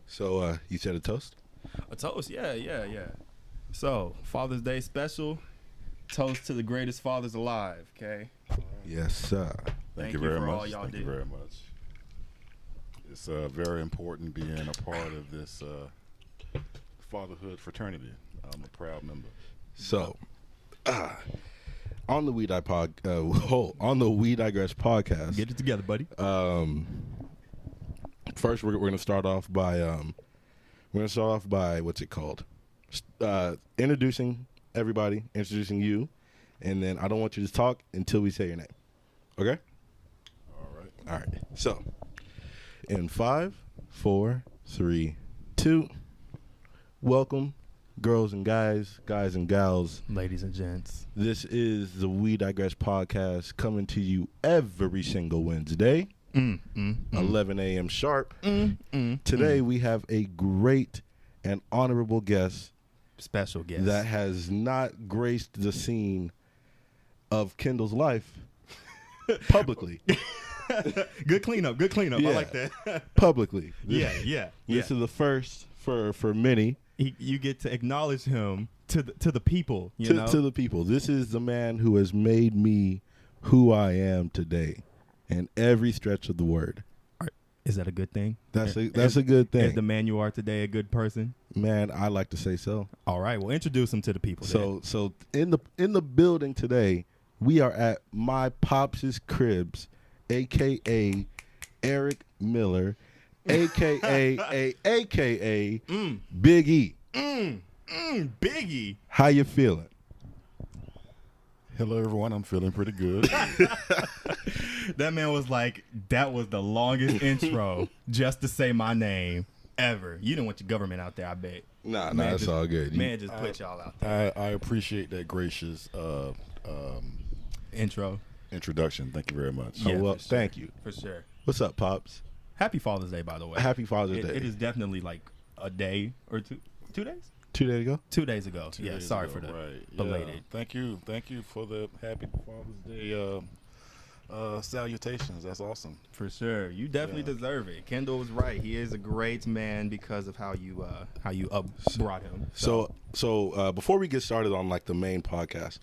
So you said a toast? A toast, yeah. So, Father's Day special. Toast to the greatest fathers alive, okay? Yes, sir. Thank you very for much. all y'all Thank did. you very much. It's very important being a part of this fatherhood fraternity. I'm a proud member. So, on the We Digress podcast. Get it together, buddy. First, we're gonna start off by what's it called? Introducing everybody, introducing you, and then I don't want you to talk until we say your name. Okay? All right. So, in 5, 4, 3, 2, welcome, girls and guys and gals, ladies and gents. This is the We Digress podcast coming to you every single Wednesday, 11 a.m. sharp. Today we have a great and honorable guest, special guest that has not graced the scene of Kendall's life publicly. Good cleanup. Yeah. I like that. Publicly. Yeah. This is the first for many. You get to acknowledge him to the people, to the people. This is the man who has made me who I am today, in every stretch of the word. Is that a good thing? That's a good thing. Is the man you are today a good person? Man, I like to say so. All right, well, introduce him to the people. So in the building today, we are at my pops' cribs, aka Eric Miller, aka Big E. Big E. How you feeling? Hello, everyone. I'm feeling pretty good. That man was like, that was the longest intro just to say my name ever. You didn't want your government out there, I bet. Nah, it's all good. Man just put y'all out there. I appreciate that gracious introduction. Thank you very much. Yeah, well, for sure. thank you. For sure. What's up, Pops? Happy Father's Day, by the way. Happy Father's Day. It is definitely like a day or two. 2 days? 2 days ago? 2 days ago. 2 Yeah, days sorry ago, for the right. belated. Yeah. Thank you for the Happy Father's Day salutations. That's awesome. For sure. You definitely deserve it. Kendall was right. He is a great man because of how you brought him. So before we get started on like the main podcast,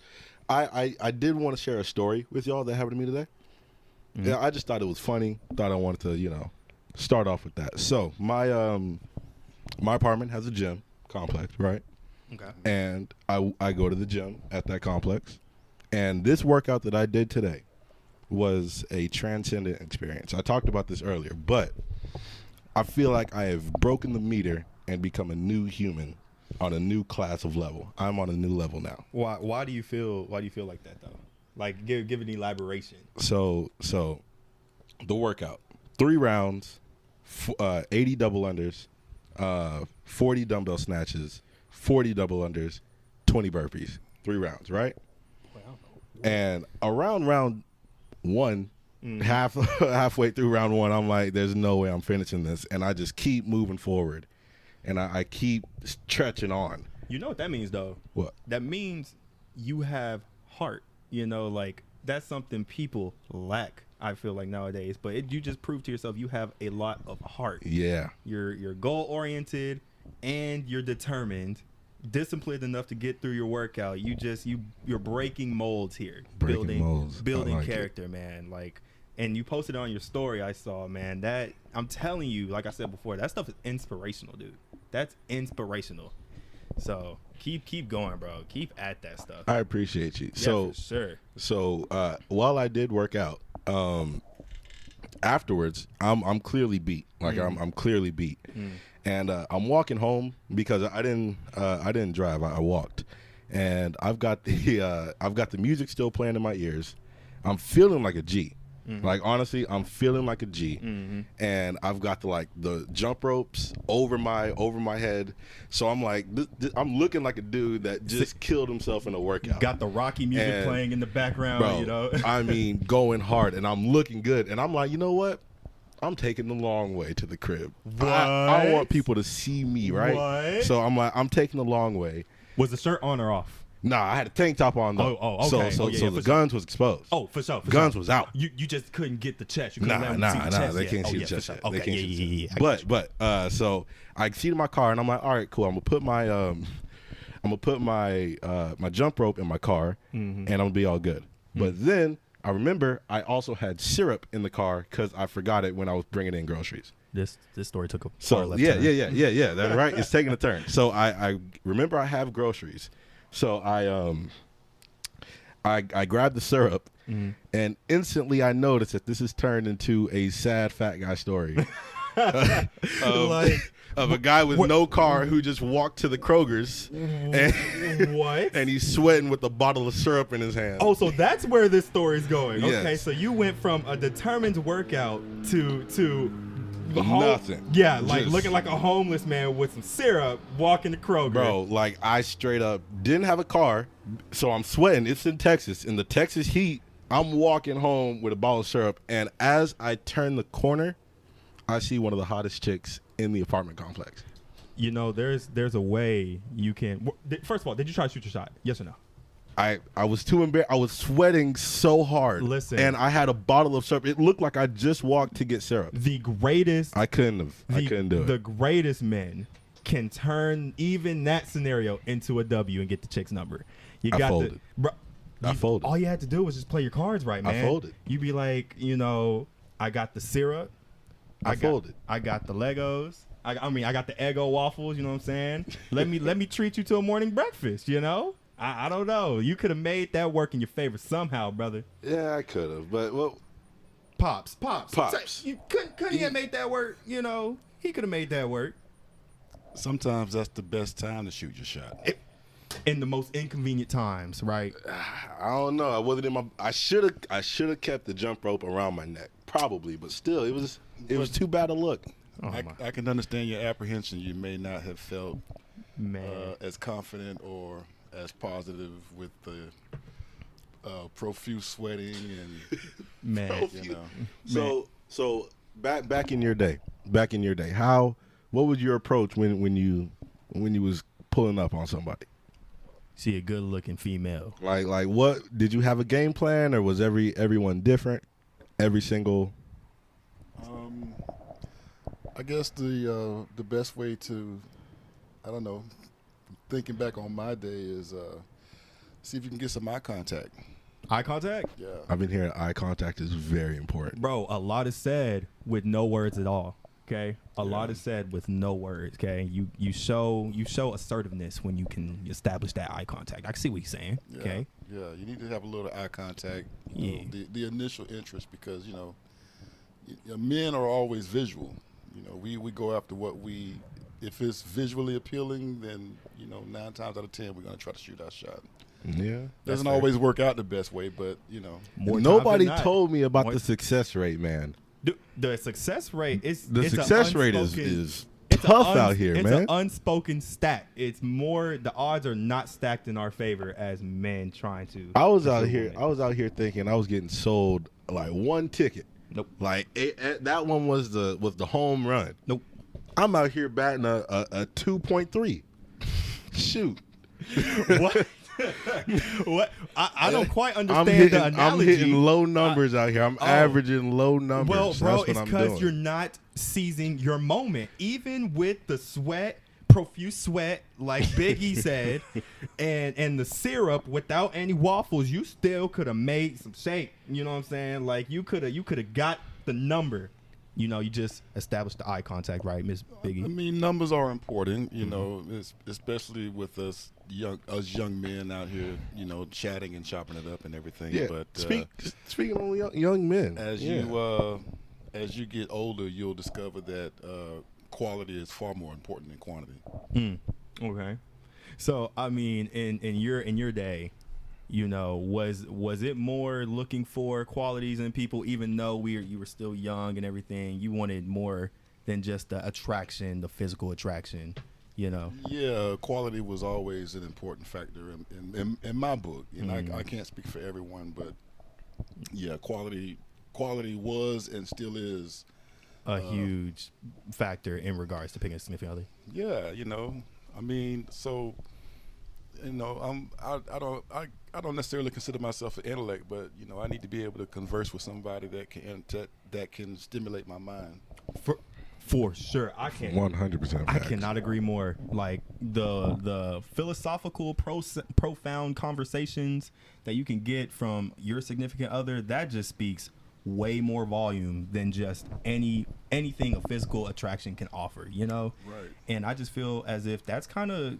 I did want to share a story with y'all that happened to me today. Mm-hmm. Yeah, I just thought it was funny. Thought I wanted to, start off with that. So my apartment has a gym complex, right? Okay. And I go to the gym at that complex. And this workout that I did today was a transcendent experience. I talked about this earlier, but I feel like I have broken the meter and become a new human on a new class of level. I'm on a new level now. Why do you feel like that though? Like give an elaboration. So the workout, 3 rounds, 80 double unders, 40 dumbbell snatches, 40 double unders, 20 burpees, 3 rounds, right? Wow. And around round 1, halfway through round 1, I'm like, there's no way I'm finishing this. And I just keep moving forward. And I keep stretching on. You know what that means, though? What? That means you have heart. Like that's something people lack, I feel like, nowadays. But you just prove to yourself you have a lot of heart. Yeah. You're goal-oriented and you're determined, disciplined enough to get through your workout. You're breaking molds here. Building like character, man. Like, and you posted it on your story, I saw, man. That, I'm telling you, like I said before, that stuff is inspirational, dude. That's inspirational. So keep going, bro. Keep at that stuff. I appreciate you. Yeah, for sure. So while I did work out, afterwards I'm clearly beat. Like I'm clearly beat. And I'm walking home because I didn't drive. I walked, and I've got the music still playing in my ears. I'm feeling like a G. Like, honestly, I'm feeling like a G. And I've got the jump ropes over my head. So I'm like, I'm looking like a dude that just killed himself in a workout. Got the Rocky music playing in the background, bro, I mean, going hard, and I'm looking good. And I'm like, you know what? I'm taking the long way to the crib. I want people to see me, right? What? So I'm like, I'm taking the long way. Was the shirt on or off? Nah, I had a tank top on though. Okay. So the guns was exposed. Oh, for sure. Guns was out. You just couldn't get the chest. You Nah. They can't see the chest yet. They can't see the chest. But so I seated my car and I'm like, all right, cool. I'm gonna put my my jump rope in my car and I'm gonna be all good. But then I remember I also had syrup in the car because I forgot it when I was bringing in groceries. This story took a turn. Yeah. That's right. It's taking a turn. So I remember I have groceries. So I grabbed the syrup and instantly I noticed that this has turned into a sad fat guy story. Of a guy with no car who just walked to the Kroger's and he's sweating with a bottle of syrup in his hand. Oh, so that's where this story's going. Yes. Okay, so you went from a determined workout to nothing. Yeah, like looking like a homeless man with some syrup walking to Kroger. Bro, like I straight up didn't have a car, so I'm sweating. It's in Texas. In the Texas heat, I'm walking home with a bottle of syrup, and as I turn the corner, I see one of the hottest chicks in the apartment complex. You know, there's a way you can. First of all, did you try to shoot your shot? Yes or no? I was too embarrassed. I was sweating so hard. Listen. And I had a bottle of syrup. It looked like I just walked to get syrup. The greatest. I couldn't do it. The greatest men can turn even that scenario into a W and get the chick's number. I folded. I folded. All you had to do was just play your cards right, man. I folded. You be like, I got the syrup. I folded. I got the Legos. I got the Eggo waffles. You know what I'm saying? let me treat you to a morning breakfast. I don't know. You could have made that work in your favor somehow, brother. Yeah, I could have, but well, Pops. You couldn't he have made that work? He could have made that work. Sometimes that's the best time to shoot your shot. In the most inconvenient times, right? I don't know. I wasn't in my. I should have kept the jump rope around my neck, probably, but still, it was too bad a look. I can understand your apprehension. You may not have felt as confident or as positive with the profuse sweating and man. So back in your day, what was your approach when you was pulling up on somebody? See a good looking female. Like what did you have a game plan, or was everyone different? Every single. I guess the best way to, I don't know, thinking back on my day is see if you can get some eye contact. Eye contact? Yeah. I've been hearing eye contact is very important. Bro, a lot is said with no words at all. Okay? A lot is said with no words, okay? You show assertiveness when you can establish that eye contact. I can see what you're saying. Yeah. Okay? Yeah, you need to have a little eye contact. You know, the initial interest, because men are always visual. We go after what if it's visually appealing, then 9 times out of 10 we're gonna try to shoot our shot. Yeah, doesn't always work out the best way, but nobody told me about the success rate, man. The success rate is tough out here, man. It's an unspoken stat. It's more, the odds are not stacked in our favor as men trying to. I was out here thinking I was getting sold like one ticket. Nope. Like that one was the home run. Nope. I'm out here batting a 2.3. Shoot. What? What? I don't quite understand the analogy. I'm hitting low numbers out here. I'm averaging low numbers. Well, bro, it's because you're not seizing your moment. Even with the sweat, profuse sweat, like Biggie said, and the syrup, without any waffles, you still could have made some shake. You know what I'm saying? Like you could have got the number. You just established the eye contact, right, Miss Biggie? I mean, numbers are important, especially with us young men out here, chatting and chopping it up and everything. Yeah. But speaking of young men, as you get older, you'll discover that quality is far more important than quantity. Okay. So I mean, in your day, was it more looking for qualities in people, even though you were still young and everything? You wanted more than just the attraction, the physical attraction, Yeah, quality was always an important factor in my book. I can't speak for everyone, but yeah, quality was and still is a huge factor in regards to picking a significant other. Yeah, I mean, so You know, I don't necessarily consider myself an intellect, but you know, I need to be able to converse with somebody that can stimulate my mind. For sure, I can 100%. I cannot agree more. Like the philosophical, profound conversations that you can get from your significant other, that just speaks way more volume than just anything a physical attraction can offer. You know, Right. And I just feel as if that's kind of,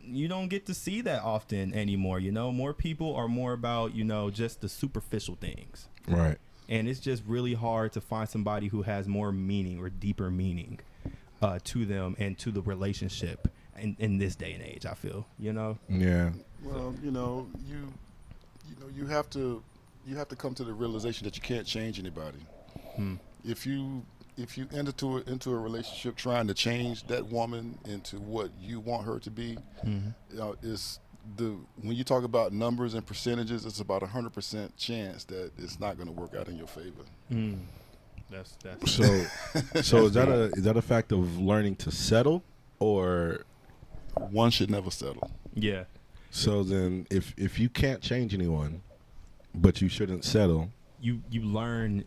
you don't get to see that often anymore. You know, more people are more about, you know, just the superficial things. Right. And it's just really hard to find somebody who has more meaning or deeper meaning to them and to the relationship in this day and age, I feel, you know? Yeah. Well, you have to come to the realization that you can't change anybody. If you enter into a relationship trying to change that woman into what you want her to be, when you talk about numbers and percentages, it's about 100% chance that it's not going to work out in your favor. That's So is that a fact of learning to settle, or one should never settle? Yeah. So then if you can't change anyone, but you shouldn't settle, you learn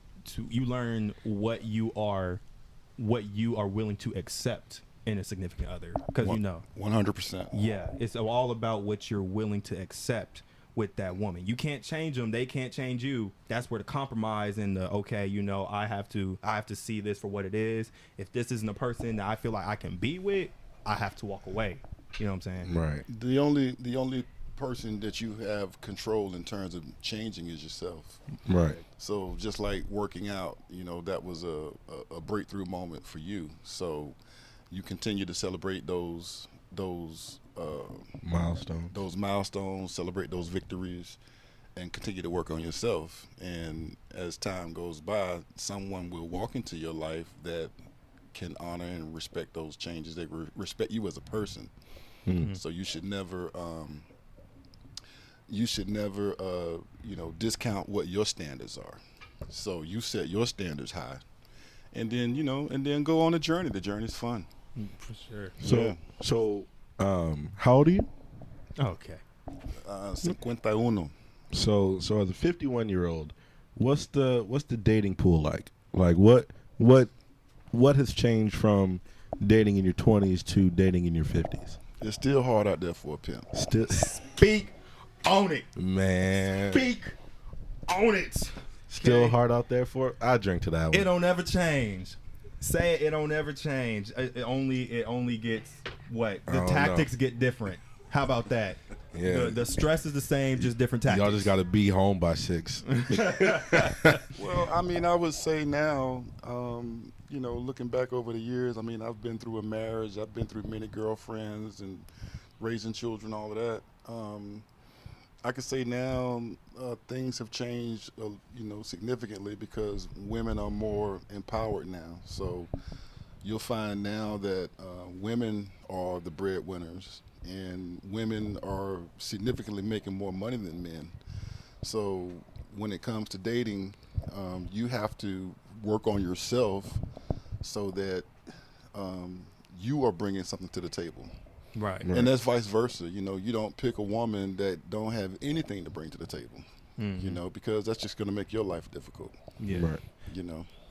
what you are willing to accept in a significant other, because 100%. Yeah, it's all about what you're willing to accept with that woman. You can't change them, they can't change you. That's where the compromise and the I have to see this for what it is. If this isn't a person that I feel like I can be with, I have to walk away. You know what I'm saying? right? The only person that you have control in terms of changing is yourself. Right. So just like working out, that was a breakthrough moment for you. So you continue to celebrate those milestones, celebrate those victories, and continue to work on yourself. And as time goes by, someone will walk into your life that can honor and respect those changes. They respect you as a person. Mm-hmm. So you should never discount what your standards are. So you set your standards high, and then go on a journey. The journey's fun. For sure. So how old are you? Okay. 51. So as a 51-year-old, what's the dating pool like? Like what has changed from dating in your 20s to dating in your 50s? It's still hard out there for a pimp. Still speak on it, man. Speak on it. Still hard out there for it? I drink to that one. It don't ever change. Say it don't ever change. It only gets what? The tactics get different. How about that? Yeah. The stress is the same, just different tactics. Y'all just got to be home by 6. Well, I would say now, looking back over the years, I've been through a marriage. I've been through many girlfriends and raising children, all of that. I could say now things have changed, significantly, because women are more empowered now. So you'll find now that women are the breadwinners, and women are significantly making more money than men. So when it comes to dating, you have to work on yourself so that you are bringing something to the table. Right. And that's vice versa. You don't pick a woman that don't have anything to bring to the table, because that's just going to make your life difficult. Yeah. Right.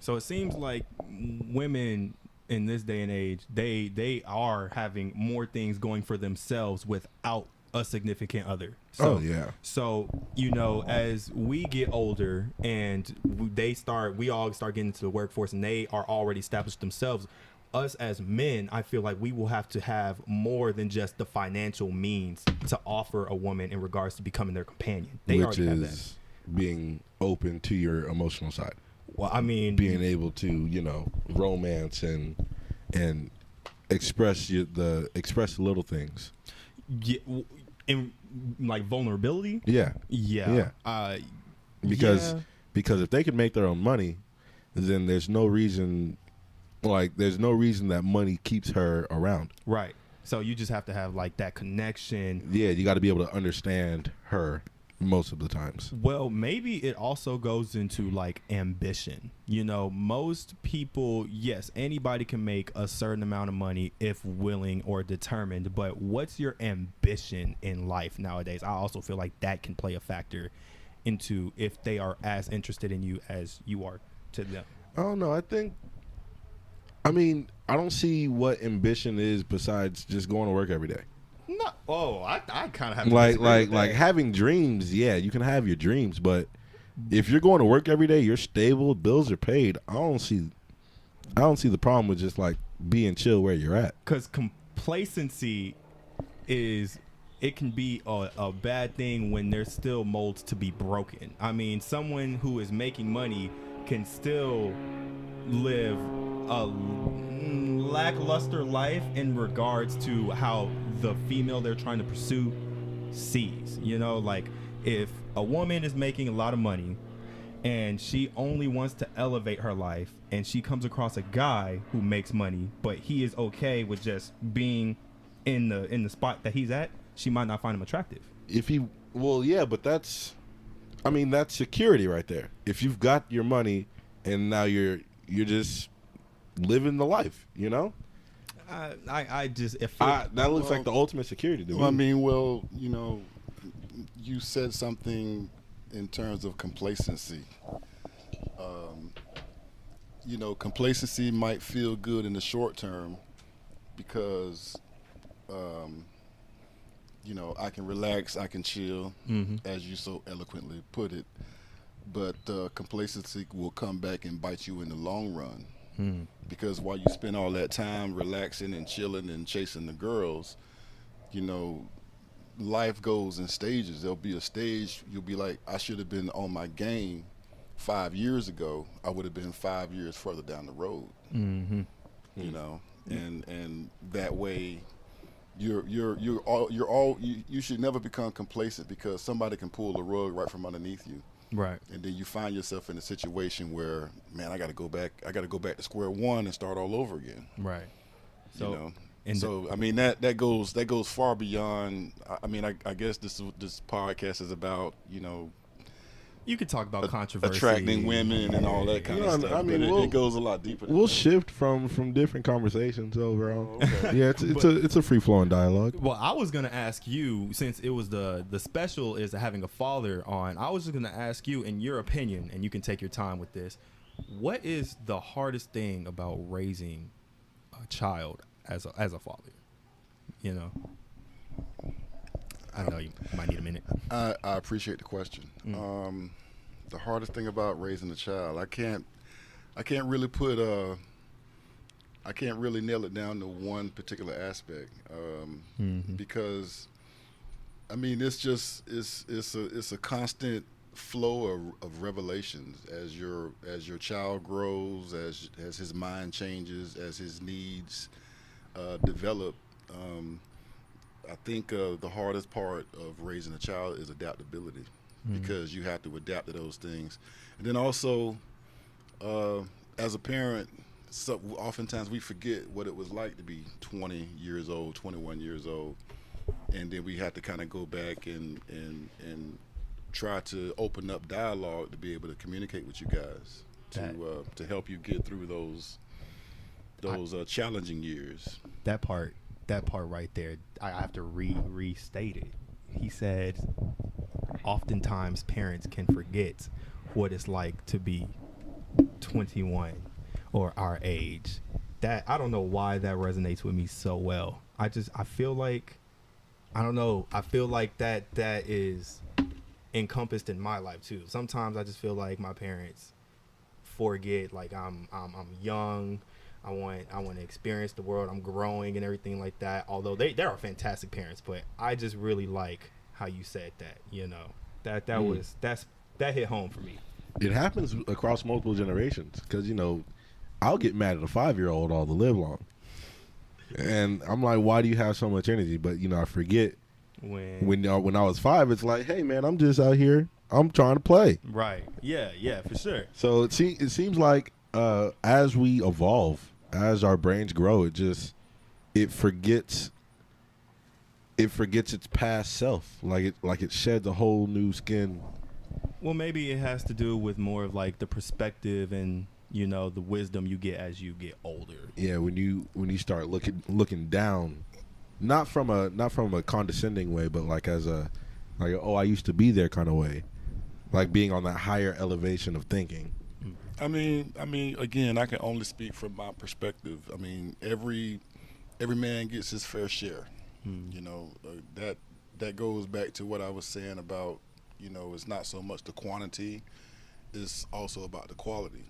So it seems like women in this day and age, they are having more things going for themselves without a significant other. So, So, as we get older and we all start getting into the workforce and they are already established themselves, us as men, I feel like we will have to have more than just the financial means to offer a woman in regards to becoming their companion. They already have that. Being open to your emotional side. Well, being able to, romance and express the little things. Yeah, in like vulnerability. Yeah. Because if they can make their own money, then there's no reason that money keeps her around. Right. So you just have to have like that connection. Yeah, you got to be able to understand her most of the times. Well, maybe it also goes into like ambition. You know, most people, yes, anybody can make a certain amount of money if willing or determined, but what's your ambition in life nowadays? I also feel like that can play a factor into if they are as interested in you as you are to them. I don't know. I don't see what ambition is besides just going to work every day. No, I kind of have to like having dreams. Yeah, you can have your dreams, but if you're going to work every day, you're stable, bills are paid. I don't see the problem with just like being chill where you're at. Because complacency it can be a bad thing when there's still molds to be broken. I mean, someone who is making money can still live a lackluster life in regards to how the female they're trying to pursue sees. You know, like if a woman is making a lot of money and she only wants to elevate her life and she comes across a guy who makes money but he is okay with just being in the spot that he's at, she might not find him attractive. But that's security right there. If you've got your money and now you're just living the life, you know? That looks like the ultimate security to me. Well, I mean, you know, you said something in terms of complacency. You know, complacency might feel good in the short term because, you know, I can relax, I can chill, as you so eloquently put it. But complacency will come back and bite you in the long run. Because while you spend all that time relaxing and chilling and chasing the girls, you know, life goes in stages. There'll be a stage you'll be like, I should have been on my game 5 years ago. I would have been 5 years further down the road. You know, and that way, you should never become complacent because somebody can pull the rug right from underneath you. Right. And then you find yourself in a situation where, man, I got to go back to square one and start all over again. Right. So, you know, I mean that goes far beyond. I mean, I guess this podcast is about, you know, you could talk about controversy, attracting women and all that kind of stuff. I mean, it goes a lot deeper. We'll shift from different conversations overall. Okay. Yeah, it's a free flowing dialogue. Well, I was gonna ask you, since it was the special is having a father on. I was just gonna ask you, in your opinion, and you can take your time with this. What is the hardest thing about raising a child as a father? You know. I know you might need a minute. I appreciate the question. The hardest thing about raising a child, I can't really nail it down to one particular aspect, because I mean it's a constant flow of revelations as your child grows, as his mind changes, as his needs develop. I think the hardest part of raising a child is adaptability, because you have to adapt to those things. And then also, as a parent, oftentimes we forget what it was like to be 20 years old, 21 years old, and then we have to kind of go back and try to open up dialogue to be able to communicate with you guys to help you get through those challenging years. That part right there, I have to restate it. He said, oftentimes parents can forget what it's like to be 21 or our age. That, I don't know why that resonates with me so well. I feel like, I don't know, I feel like that is encompassed in my life too. Sometimes I just feel like my parents forget, like I'm young, I want to experience the world. I'm growing and everything like that. Although they are fantastic parents, but I just really like how you said that. You know, that hit home for me. It happens across multiple generations because, you know, I'll get mad at a 5-year-old all the live long, and I'm like, why do you have so much energy? But you know, I forget when I was 5. It's like, hey man, I'm just out here. I'm trying to play. Right. Yeah, for sure. So it seems like as we evolve, as our brains grow, it forgets it forgets its past self. Like it sheds a whole new skin. Well, maybe it has to do with more of like the perspective and the wisdom you get as you get older. Yeah, when you start looking down, not from a condescending way, but like as a oh, I used to be there kind of way, like being on that higher elevation of thinking. I mean, again, I can only speak from my perspective. I mean, every man gets his fair share. That goes back to what I was saying about, it's not so much the quantity, it's also about the quality.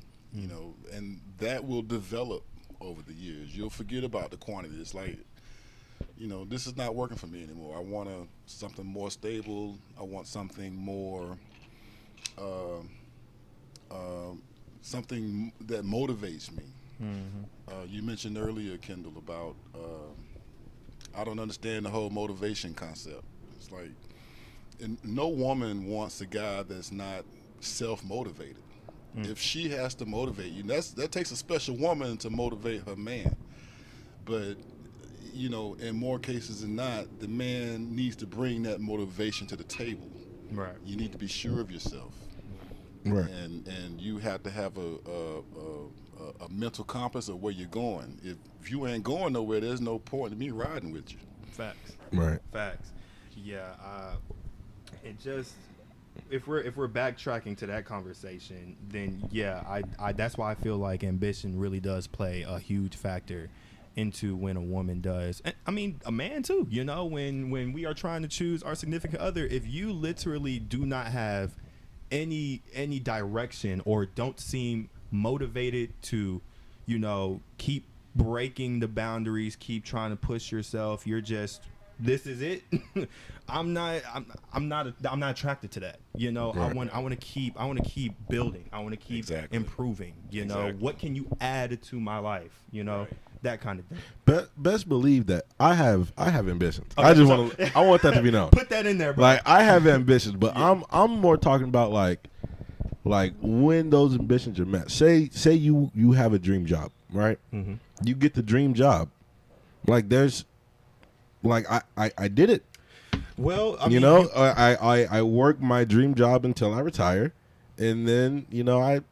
And that will develop over the years. You'll forget about the quantity. It's like, this is not working for me anymore. I want something more stable. I want something more, something that motivates me. You mentioned earlier, Kendall, about I don't understand the whole motivation concept. It's like, and no woman wants a guy that's not self-motivated. If she has to motivate you, that takes a special woman to motivate her man. But in more cases than not, the man needs to bring that motivation to the table. Right. You need to be sure of yourself. Right. And you have to have a mental compass of where you're going. If you ain't going nowhere, there's no point in me riding with you. Facts. Right. Facts. Yeah. It just. If we're backtracking to that conversation, then yeah, I that's why I feel like ambition really does play a huge factor into when a woman does. And, I mean, a man too. When we are trying to choose our significant other, if you literally do not have any direction or don't seem motivated to, keep breaking the boundaries, keep trying to push yourself, you're just. This is it. I'm not attracted to that. Right. I want to keep building. I want to keep improving. What can you add to my life? Right. That kind of thing. Best believe that I have ambitions. Okay, I want that to be known. Put that in there, bro. Like I have ambitions, but yeah. I'm more talking about like when those ambitions are met. Say you have a dream job, right? Mm-hmm. You get the dream job. Like there's. Like I did it. Well, I work my dream job until I retire, and then I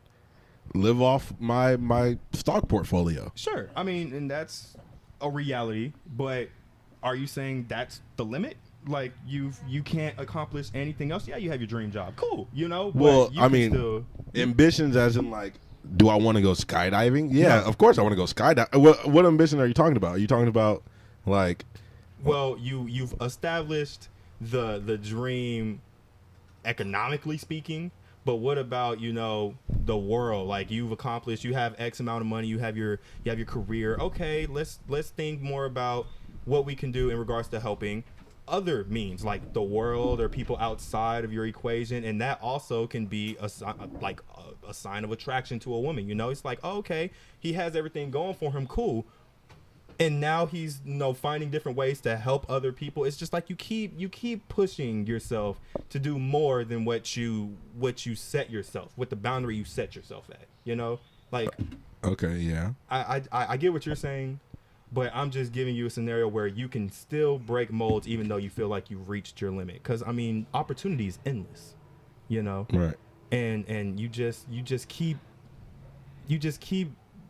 live off my stock portfolio. Sure, I mean, and that's a reality. But are you saying that's the limit? Like you can't accomplish anything else? Yeah, you have your dream job. Cool, Well, I mean, ambitions as in like, do I want to go skydiving? Yeah, no. Of course I want to go skydiving. What ambition are you talking about? Are you talking about like? Well, you've established the dream economically speaking, but what about the world? Like you have X amount of money, you have your career. Okay, let's think more about what we can do in regards to helping other means, like the world or people outside of your equation, and that also can be a sign of attraction to a woman. It's like, oh, okay, he has everything going for him, cool. And now he's finding different ways to help other people. It's just like you keep pushing yourself to do more than what you set yourself, what the boundary you set yourself at. Like. Okay, yeah. I get what you're saying, but I'm just giving you a scenario where you can still break molds even though you feel like you've reached your limit. Because I mean, opportunity is endless. Right. And you just keep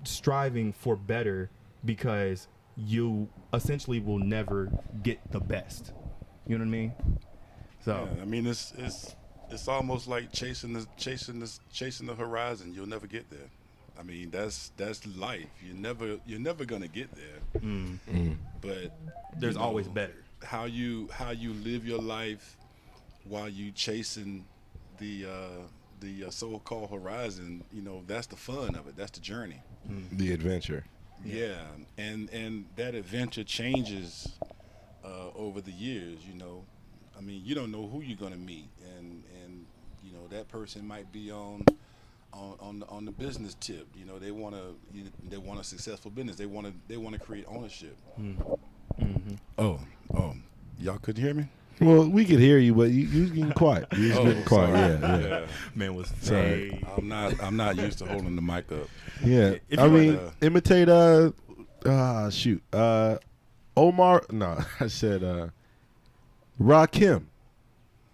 striving for better because you essentially will never get the best. You know what I mean? So yeah, I mean it's almost like chasing the horizon. You'll never get there. I mean that's life. You're never gonna get there. But there's always better. How you live your life while you chasing the so-called horizon. That's the fun of it. That's the journey. The adventure. Yeah, and that adventure changes over the years. I mean, you don't know who you're gonna meet, and that person might be on the business tip. They want a successful business. They want to create ownership. Mm-hmm. Oh, y'all couldn't hear me? Well, we could hear you, but you was getting quiet. You was getting quiet. Yeah. Man was sorry. I'm not used to holding the mic up. Yeah, I mean, imitate. Omar. No, I said Rakim.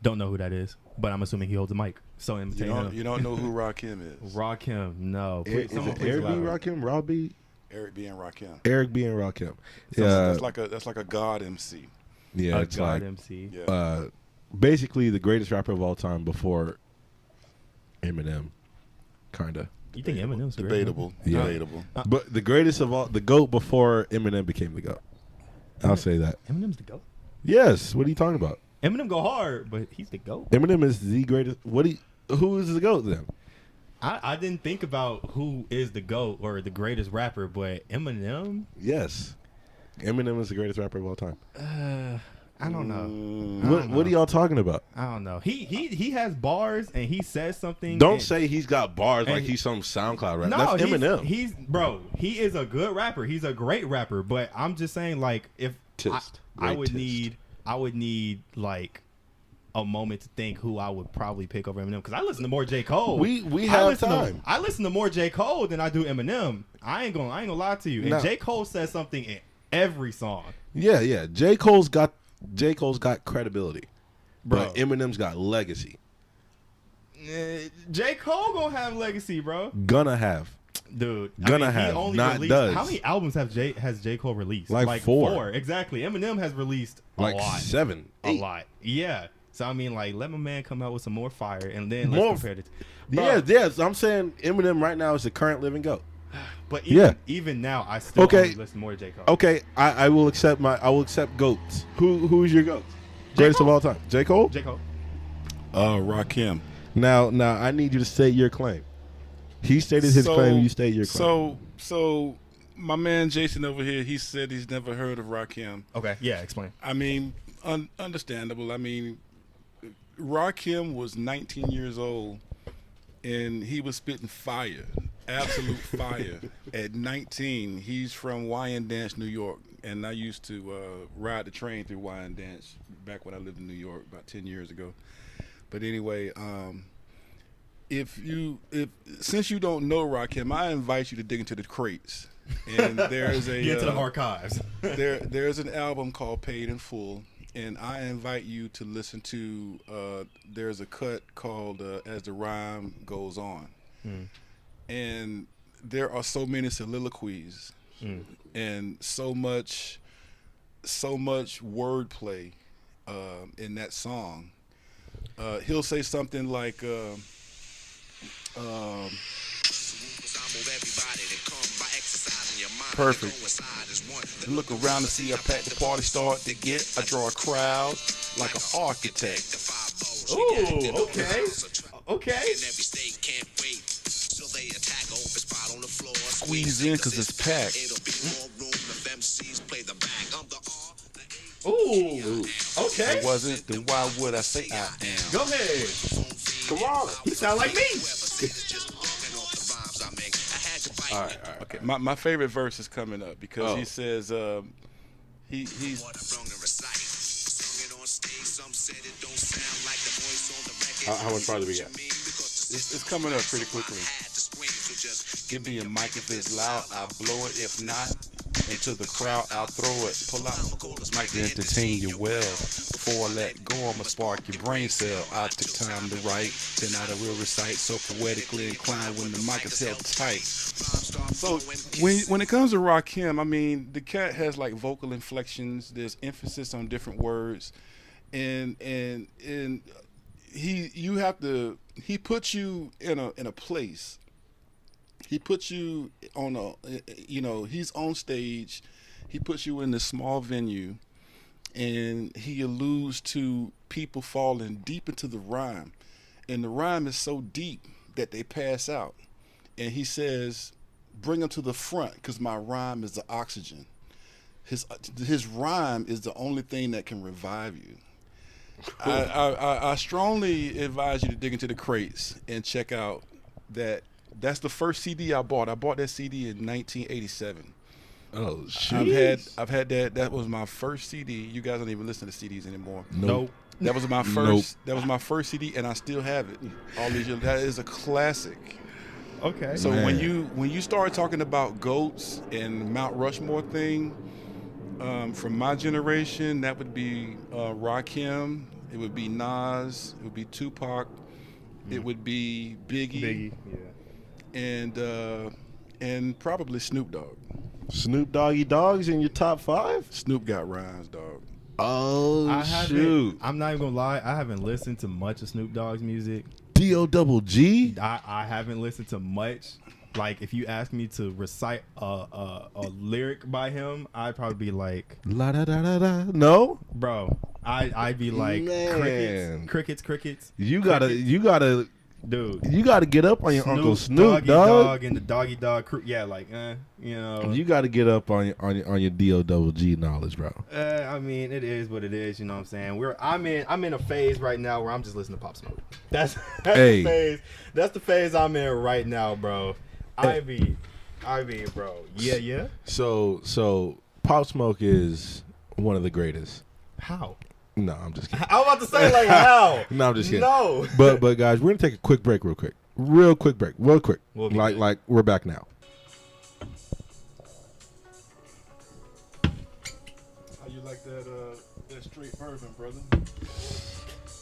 Don't know who that is, but I'm assuming he holds a mic. So You don't know who Rakim is. Rakim, no. Is it Eric B. Rakim? Rob B. Eric B. and Rakim. Eric B. and Rakim. That's like a god MC. Yeah, a it's god like MC. Yeah. Basically the greatest rapper of all time before Eminem, kinda. You think Eminem's debatable? Yeah. Debatable. But the greatest of all, the GOAT before Eminem became the GOAT. I'll say that. Eminem's the GOAT? Yes. What are you talking about? Eminem go hard, but he's the GOAT. Eminem is the greatest. Who is the GOAT then? I didn't think about who is the GOAT or the greatest rapper, but Eminem? Yes. Eminem is the greatest rapper of all time. I don't know. What are y'all talking about? I don't know. He has bars and he says something. Don't say he's got bars like he's some SoundCloud rapper. No, that's Eminem. He is a good rapper. He's a great rapper. But I'm just saying, like, if I would need like a moment to think who I would probably pick over Eminem, because I listen to more J. Cole. We have time. I listen to more J. Cole than I do Eminem. I ain't gonna lie to you. And J. Cole says something in every song. Yeah. J. Cole's got credibility, bro. But Eminem's got legacy. J. Cole gonna have legacy, bro. Gonna have. Dude, Not does. How many albums has J. Cole released? Like four. Exactly. Eminem has released a like lot. 7, 8. A lot. Yeah. So I mean, like, let my man come out with some more fire, and then let's compare it. Yes. I'm saying Eminem right now is the current living GOAT. But even now, I still only listen more to J. Cole. Okay, I will accept GOATs. Who's your GOAT? Greatest of all time? J. Cole? J. Cole. Rakim. Now I need you to state your claim. He stated his claim. You state your claim. So my man Jason over here, he said he's never heard of Rakim. Okay, yeah, explain. I mean, understandable. I mean, Rakim was 19 years old, and he was spitting fire, absolute fire. At 19, he's from Wyandanch, New York, and I used to ride the train through Wyandanch back when I lived in New York about 10 years ago. But anyway, since you don't know Rakim, I invite you to dig into the crates. And there's a get to the archives. there's an album called Paid in Full, and I invite you to listen to. There's a cut called As the Rhyme Goes On, and there are so many soliloquies and so much wordplay in that song. He'll say something like. Perfect. Look around to see a pack the party start to get. I draw a crowd like an architect. Ooh, okay. Squeeze in because it's packed. Ooh, okay. If it wasn't, then why would I say I am? Go ahead. Come on. You sound like me. All right. Okay. My favorite verse is coming up because he says he's. How much farther we got? It's coming up pretty quickly. Give me a mic if it's loud, I'll blow it. If not, into the crowd, I'll throw it. Pull out the mic to entertain you well. Before I let go, I'ma spark your brain cell. I took time to write, then I will recite. So poetically inclined when the mic is held tight. So when it comes to Rakim, I mean, the cat has like vocal inflections. There's emphasis on different words, and he puts you in a place. He puts you on he's on stage. He puts you in this small venue, and he alludes to people falling deep into the rhyme, and the rhyme is so deep that they pass out. And he says, "Bring them to the front, because my rhyme is the oxygen." His rhyme is the only thing that can revive you. I strongly advise you to dig into the crates and check out that. That's the first CD I bought. I bought that CD in 1987. Oh shit! I've had that. That was my first CD. You guys don't even listen to CDs anymore. Nope. That was my first. Nope. That was my first CD, and I still have it. All these years. That is a classic. Okay. So when you start talking about goats and Mount Rushmore thing, From my generation, that would be Rakim. It would be Nas. It would be Tupac. It would be Biggie. Yeah. And probably Snoop Dogg. Snoop Doggy Dogg's in your top 5? Snoop got rhymes, dog. Oh, shoot. I'm not even gonna lie. I haven't listened to much of Snoop Dogg's music. D-O-double-G? I haven't listened to much. Like, if you ask me to recite a lyric by him, I'd probably be like, La da da da da. No, bro. I'd be like, Man. crickets. You gotta, dude. you gotta get up on your Uncle Snoop, Doggy dog. Dog and the Doggy Dog crew. Yeah, like, you know. You gotta get up on your D-O-double-G knowledge, bro. I mean, it is what it is. You know what I'm saying? I'm in a phase right now where I'm just listening to Pop Smoke. That's Hey. the phase. That's the phase I'm in right now, bro. I mean, bro. Yeah. So Pop Smoke is one of the greatest. How? No, I'm just kidding. I was about to say, like, how? No, I'm just kidding. No. But guys, we're gonna take a quick break, real quick. Real quick. We'll be like good. like we're back now. How you like that straight bourbon, brother?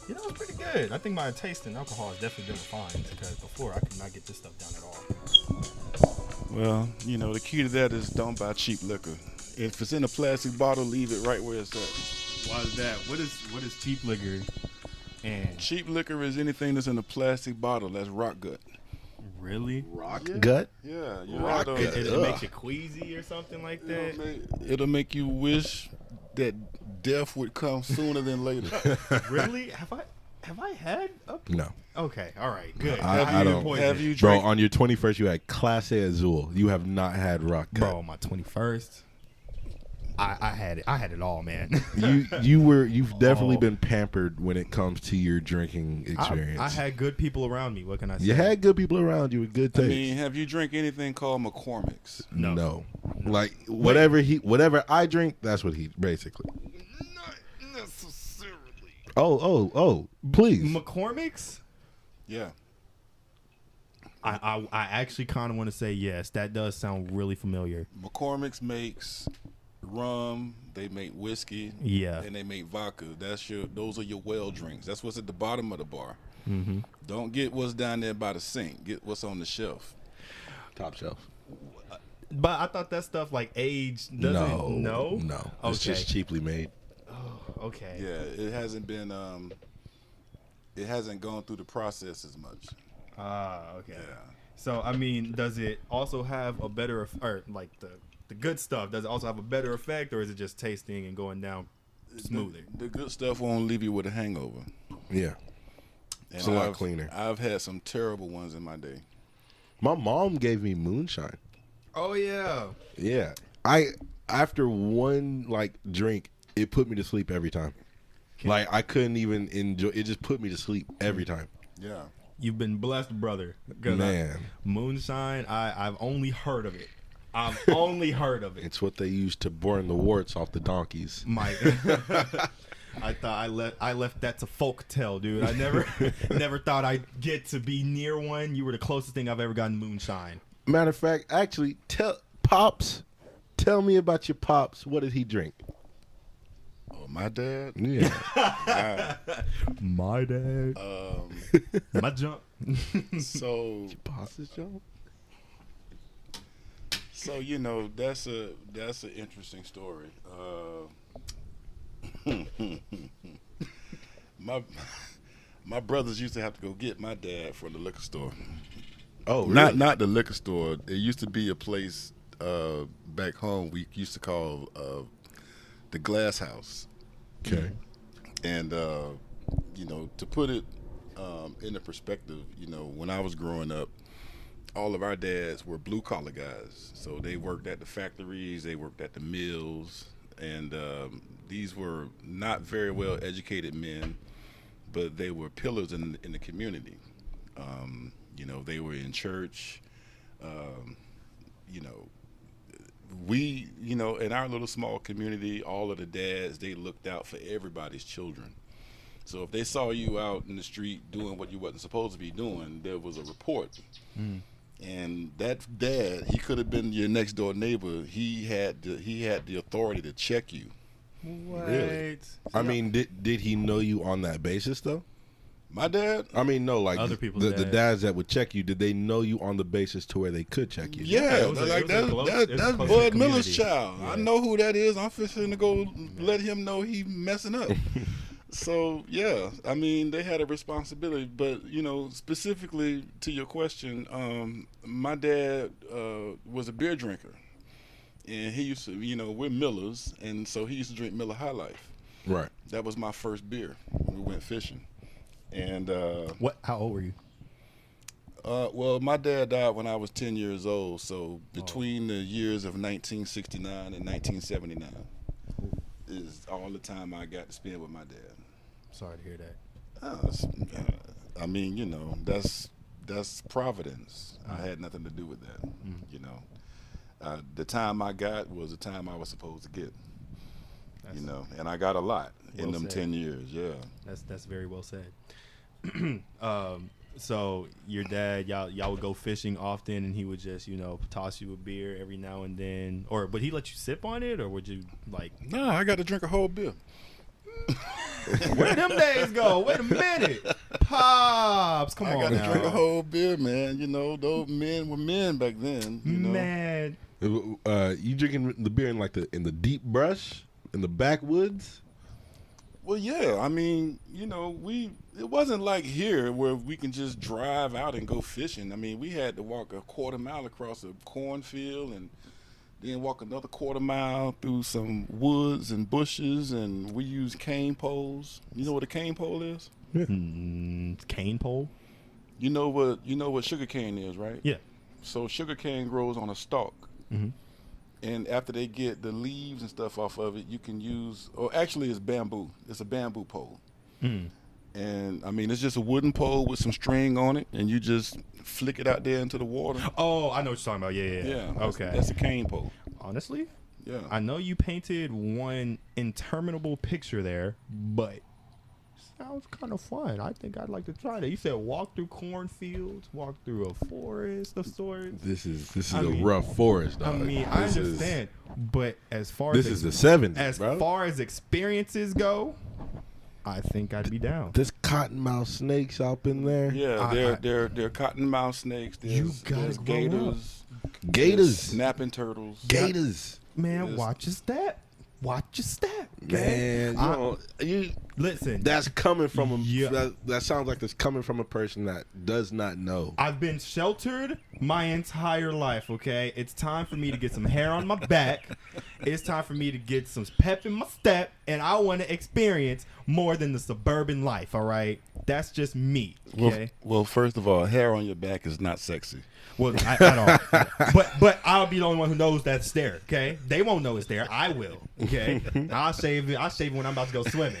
You know, it's pretty good. I think my taste in alcohol has definitely been refined because before I could not get this stuff down at all. Well, you know, the key to that is don't buy cheap liquor. If it's in a plastic bottle, leave it right where it's at. Why is that? What is cheap liquor? And Cheap liquor is anything that's in a plastic bottle. That's rock gut. really? Rock Yeah. gut. Yeah, you Rock know, gut. It makes you queasy or something like that. it'll make you wish that death would come sooner than later. Really? Have I had a? No, Okay, all right, good. I don't. Have you bro. drank? On your 21st, you had Class A Azul. You have not had Rock gut. Bro, my 21st. I had it. I had it all, man. You've definitely Oh. been pampered when it comes to your drinking experience. I had good people around me. What can I say? You had good people around you with good I taste. mean, have you drank anything called McCormick's? No. Like whatever I drink, that's what he basically. Not necessarily. Oh, please. McCormick's. Yeah. I actually kind of want to say yes. That does sound really familiar. McCormick's makes rum, they make whiskey, Yeah. and they make vodka. Those are your well drinks. That's what's at the bottom of the bar. Mm-hmm. Don't get what's down there by the sink. Get what's on the shelf. Top shelf. But I thought that stuff like aged doesn't. No. It's Okay. just cheaply made. Oh, okay. Yeah, it hasn't been. It hasn't gone through the process as much. Okay. Yeah. So I mean, does it also have a better, or like the good stuff? Does it also have a better effect, or is it just tasting and going down smoother? The good stuff won't leave you with a hangover. Yeah. And It's a lot cleaner. I've had some terrible ones in my day. My mom gave me moonshine. Oh yeah. Yeah. After one like drink, it put me to sleep every time. Like I couldn't even enjoy it. Just put me to sleep every time. Yeah. You've been blessed, brother. 'Cause Man. moonshine. I've only heard of it. I've only heard of it. It's what they use to burn the warts off the donkeys. My, I thought I left that to folk tale, dude. I never thought I'd get to be near one. You were the closest thing I've ever gotten moonshine. Matter of fact, actually, tell me about your pops. What did he drink? Oh, my dad. Yeah. My dad. My jump. So Pops' job? So you know that's an interesting story. My brothers used to have to go get my dad from the liquor store. Oh, really? Not the liquor store. It used to be a place back home we used to call the Glass House. Okay. And you know, to put it into perspective, you know, when I was growing up, all of our dads were blue collar guys. So they worked at the factories, they worked at the mills, and these were not very well educated men, but they were pillars in the community. You know, they were in church. You know, you know, in our little small community, all of the dads, they looked out for everybody's children. So if they saw you out in the street doing what you wasn't supposed to be doing, there was a report. And that dad, he could have been your next door neighbor. He had the authority to check you. What? Really? I mean, did he know you on that basis though? My dad? I mean, no, like Other people's the dads that would check you, did they know you on the basis to where they could check you? Yeah, that's Bud Miller's community. child. Yeah. I know who that is. I'm fixing to go let him know he messing up. So, yeah, I mean, they had a responsibility. But, you know, specifically to your question, my dad was a beer drinker. And he used to, you know, we're Millers, and so he used to drink Miller High Life. Right. That was my first beer when we went fishing. And How old were you? well, my dad died when I was 10 years old. So between the years of 1969 and 1979 is all the time I got to spend with my dad. Sorry to hear that. I mean, you know, that's providence. I had nothing to do with that. You know, the time I got was the time I was supposed to get. You know, and I got a lot in them 10 years. Yeah, that's very well said. So your dad, y'all would go fishing often, and he would just, you know, toss you a beer every now and then, or would he let you sip on it, or would you like? No, I got to drink a whole beer. Where them days go? Wait a minute, Pops, come on I got now. to drink a whole beer, man. You know, those men were men back then. You know? Man, You drinking the beer in like in the deep brush in the backwoods? Well, yeah. I mean, you know, it wasn't like here where we can just drive out and go fishing. I mean, we had to walk a quarter mile across a cornfield and then walk another quarter mile through some woods and bushes, and we used cane poles. You know what a cane pole is? cane pole. You know what sugar cane is, right? Yeah. So sugar cane grows on a stalk. Mm-hmm. And after they get the leaves and stuff off of it, you can use, or actually it's bamboo. It's a bamboo pole. Mm. And, I mean, it's just a wooden pole with some string on it, and you just flick it out there into the water. Oh, I know what you're talking about. Yeah. Okay. That's a cane pole. Honestly, Yeah. I know you painted one interminable picture there, but sounds kind of fun. I think I'd like to try that. You said walk through cornfields, walk through a forest of sorts. This is a rough forest, dog. I mean, I understand, but as far This as is the 70s, as bro. far as experiences go, I think I'd be down. There's cottonmouth snakes up in there. Yeah, they're cottonmouth snakes. There's gators. Gators. Snapping turtles. Gators. Man, watch your step. Watch your step, Man, listen. that's coming from a Yeah. that sounds like it's coming from a person that does not know. I've been sheltered my entire life, okay? It's time for me to get some hair on my back. It's time for me to get some pep in my step, and I want to experience more than the suburban life, all right? That's just me, okay? Well, first of all, hair on your back is not sexy. Well, I don't. But I'll be the only one who knows that's there, okay? They won't know it's there. I will, okay? I'll shave it when I'm about to go swimming.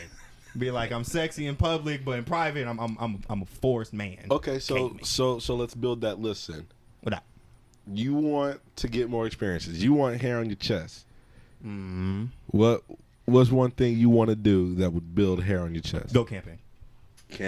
Be like, I'm sexy in public, but in private, I'm a forced man. Okay, so let's build that list then. What up? You want to get more experiences. You want hair on your chest. Mm-hmm. What's one thing you want to do that would build hair on your chest? Go camping.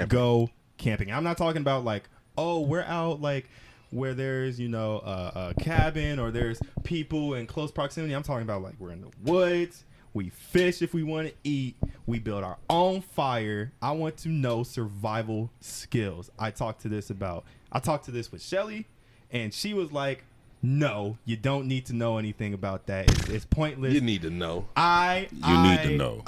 Go camping. I'm not talking about like, oh, we're out like where there's, you know, a cabin or there's people in close proximity. I'm talking about like we're in the woods. We fish if we want to eat. We build our own fire. I want to know survival skills. I talked to this with Shelly, and she was like, no, you don't need to know anything about that. It's pointless. You need to know. You need to know.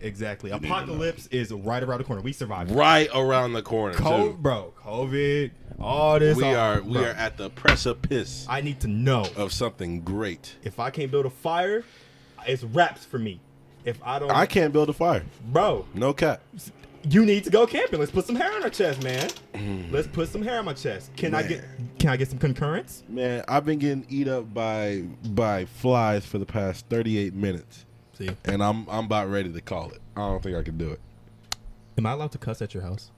Exactly. Apocalypse is right around the corner. We survived. Right around the corner, too. Bro, COVID, all this. We are at the precipice. I need to know of something great. If I can't build a fire, it's wraps for me. If I don't, I can't build a fire, bro. No cap. You need to go camping. Let's put some hair on our chest, man. Let's put some hair on my chest. Can I get some concurrence? Man, I've been getting eat up by flies for the past 38 minutes. See, and I'm about ready to call it. I don't think I can do it. Am I allowed to cuss at your house?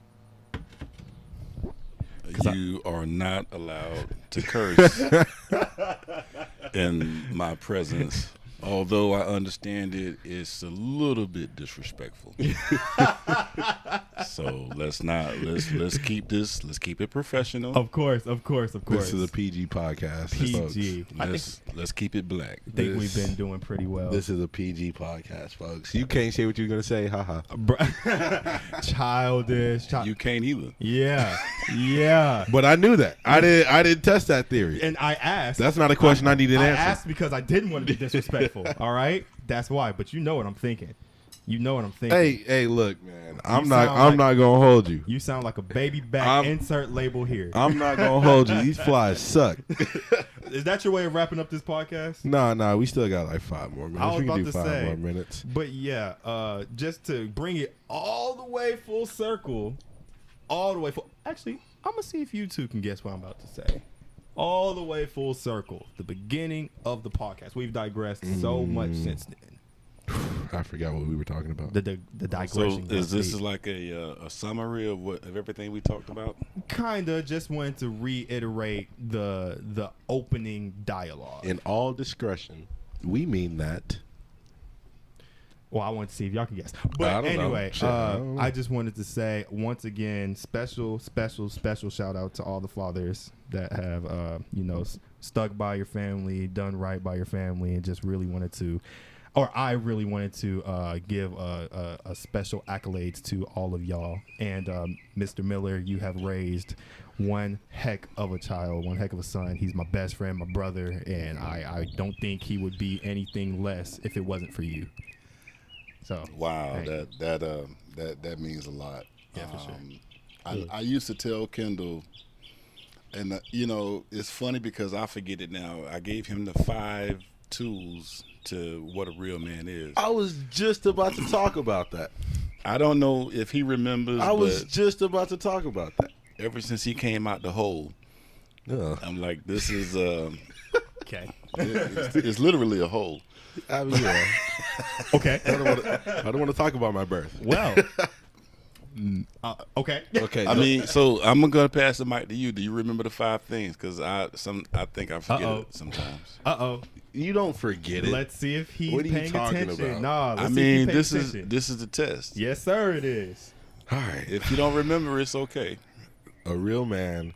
You are not allowed to curse in my presence. Although I understand it's a little bit disrespectful. So let's keep it professional. Of course. This is a PG podcast. PG. Let's keep it black. I think we've been doing pretty well. This is a PG podcast, folks. You can't say what you're gonna say, haha. Childish. You can't either. Yeah. But I knew that. I didn't test that theory. And I asked. That's not a question I needed an answer. I asked because I didn't want to be disrespectful. All right, that's why. But you know what I'm thinking. Hey, look, man. I'm not gonna hold you. You sound like a baby back. Insert label here. I'm not gonna hold you. These flies suck. Is that your way of wrapping up this podcast? Nah. We still got like 5 more minutes. I was We can about do to 5 say, more minutes. But yeah, just to bring it all the way full circle, Actually, I'm gonna see if you two can guess what I'm about to say. All the way full circle, the beginning of the podcast. We've digressed so much since then. I forgot what we were talking about. The digression. So is like a summary of everything we talked about? Kinda just wanted to reiterate the opening dialogue. In all discretion, we mean that. Well, I want to see if y'all can guess. But anyway, I just wanted to say once again, special shout out to all the fathers that have stuck by your family, done right by your family, and just really wanted to. Or I really wanted to give a special accolades to all of y'all. And Mr. Miller, you have raised one heck of a child, one heck of a son. He's my best friend, my brother, and I don't think he would be anything less if it wasn't for you. So wow, that means a lot. Yeah, for sure. I used to tell Kendall, and it's funny because I forget it now. I gave him the 5 tools to what a real man is. I was just about to talk about that. I don't know if he remembers. I was just about to talk about that. Ever since he came out the hole, I'm like, this is okay. It's literally a hole. I mean, yeah. Okay. I don't want to talk about my birth. Well. Okay. Okay. I mean, so I'm gonna pass the mic to you. Do you remember the 5 things? Because I think I forget it sometimes. You don't forget it. Let's see if he's what are you paying talking attention. about? Nah, this is the test. Yes, sir. It is. All right. If you don't remember, it's okay. A real man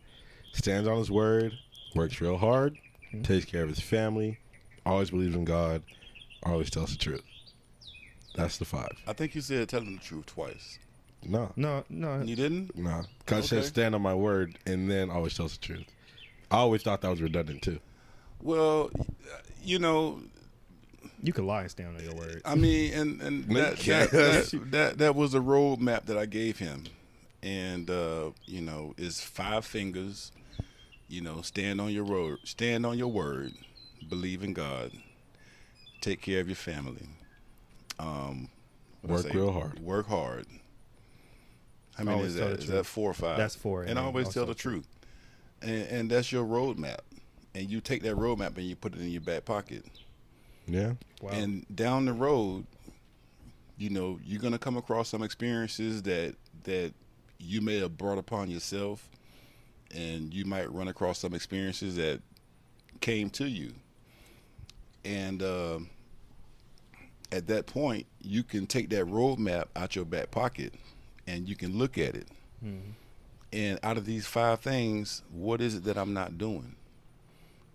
stands on his word, works real hard, takes care of his family, always believes in God, always tells the truth. That's the 5. I think you said telling the truth twice. No. You didn't? No. Because I said stand on my word and then always tells the truth. I always thought that was redundant too. Well, you could lie and stand on your word. I mean, and that was a roadmap that I gave him, and it's 5 fingers. Stand on your word, believe in God, take care of your family. Work real hard. Work hard. How many is that? Is that 4 or 5? That's 4. And always tell the truth. And that's your roadmap. And you take that roadmap and you put it in your back pocket. Yeah. Wow. And down the road, you're gonna come across some experiences that you may have brought upon yourself, and you might run across some experiences that came to you. And at that point, you can take that roadmap out your back pocket, and you can look at it. Mm-hmm. And out of these 5 things, what is it that I'm not doing?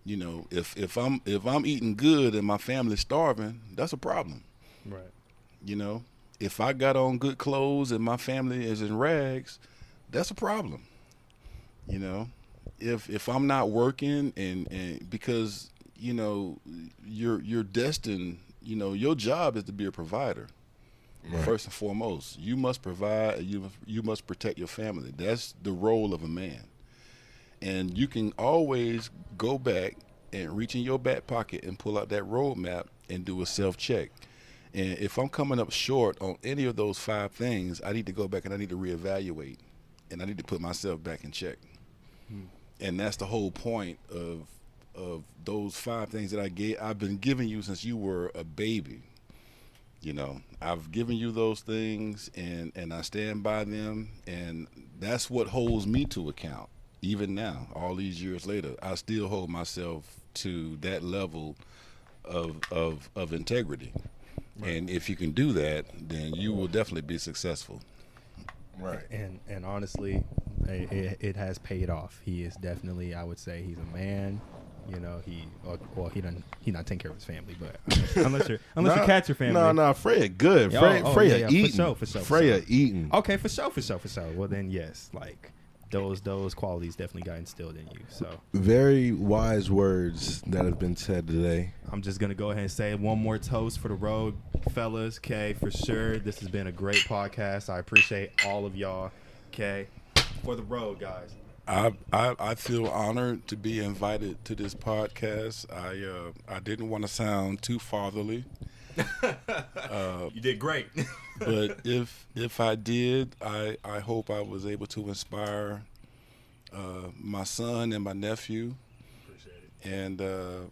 If I'm eating good and my family's starving, that's a problem. Right. If I got on good clothes and my family is in rags, that's a problem. If I'm not working and because you're destined, your job is to be a provider. Right. First and foremost, you must provide. You must protect your family. That's the role of a man. And you can always go back and reach in your back pocket and pull out that roadmap and do a self-check. And if I'm coming up short on any of those 5 things, I need to go back and I need to reevaluate, and I need to put myself back in check. And that's the whole point of those 5 things that I've been giving you since you were a baby. I've given you those things, and I stand by them, and that's what holds me to account. Even now, all these years later, I still hold myself to that level of integrity. Right. And if you can do that, then you will definitely be successful. Right. And honestly, it has paid off. He is definitely, I would say, he's a man. You know, he not taking care of his family, but unless you catch your family. No, Freya good. Freya eating. For sure. Freya eating. Okay, for sure. Well then, yes, like those qualities definitely got instilled in you. So very wise words that have been said today. I'm just gonna go ahead and say one more toast for the road, fellas. Okay, for sure. This has been a great podcast. I appreciate all of y'all. Okay, for the road, guys. I feel honored to be invited to this podcast. I didn't want to sound too fatherly. You did great. But if I did, I hope I was able to inspire my son and my nephew. Appreciate it. And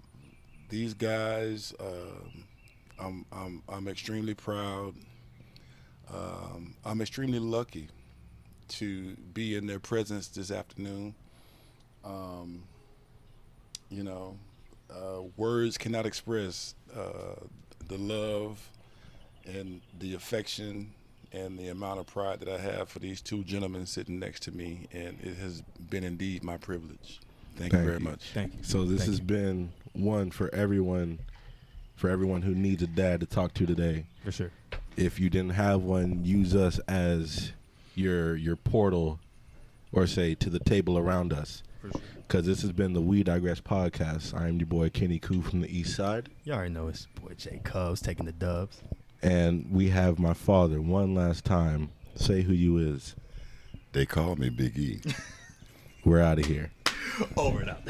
these guys, I'm extremely proud. I'm extremely lucky to be in their presence this afternoon. Words cannot express the love and the affection and the amount of pride that I have for these two gentlemen sitting next to me, and it has been indeed my privilege. Thank you very much. Thank you. So this has been one for everyone who needs a dad to talk to today. For sure. If you didn't have one, use us as your portal, or say to the table around us. For sure. Because this has been the We Digress podcast. I am your boy Kennycoo from the East Side. You already know it's boy J Cubs taking the dubs. And we have my father one last time. Say who you is. They call me Big E. We're out of here. Over and out.